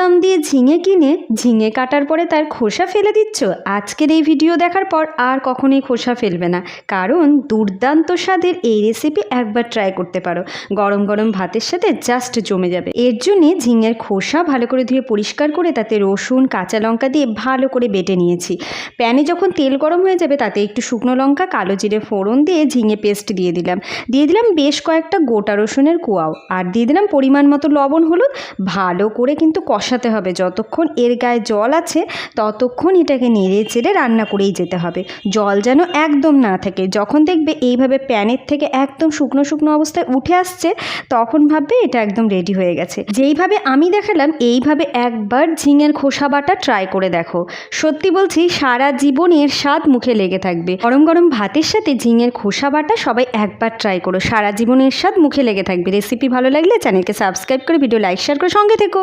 দাম দিয়ে ঝিঙে কিনে ঝিঙে কাটার পরে তার খোসা ফেলে দিচ্ছ? আজকের এই ভিডিও দেখার পর আর কখনোই খোসা ফেলবে না, কারণ দুর্দান্ত স্বাদের এই রেসিপি একবার ট্রাই করতে পারো। গরম গরম ভাতের সাথে জাস্ট জমে যাবে। এর জন্যে ঝিঙের খোসা ভালো করে ধুয়ে পরিষ্কার করে তাতে রসুন কাঁচা লঙ্কা দিয়ে ভালো করে বেটে নিয়েছি। প্যানে যখন তেল গরম হয়ে যাবে তাতে একটু শুকনো লঙ্কা কালো জিরে ফোড়ন দিয়ে ঝিঙে পেস্ট দিয়ে দিলাম বেশ কয়েকটা গোটা রসুনের কোয়াও, আর দিয়ে দিলাম পরিমাণ মতো লবণ হলুদ। ভালো করে কিন্তু কষাতে হবে, যতক্ষণ এর গায়ে জল আছে ততক্ষণ এটাকে নেড়ে চেড়ে রান্না করেই যেতে হবে। জল যেন একদম না থাকে। যখন দেখবে এইভাবে প্যানের থেকে একদম শুকনো শুকনো অবস্থায় উঠে আসছে তখন ভাববে এটা একদম রেডি হয়ে গেছে। যেইভাবে আমি দেখালাম এইভাবে একবার ঝিঙের খোসা বাটা ট্রাই করে দেখো। সত্যি বলছি, সারা জীবন এর স্বাদ মুখে লেগে থাকবে। গরম গরম ভাতের সাথে ঝিঙের খোসা বাটা সবাই একবার ট্রাই করো, সারা জীবন এর স্বাদ মুখে লেগে থাকবে। রেসিপি ভালো লাগলে চ্যানেলকে সাবস্ক্রাইব করে ভিডিও লাইক শেয়ার করে সঙ্গে থেকো।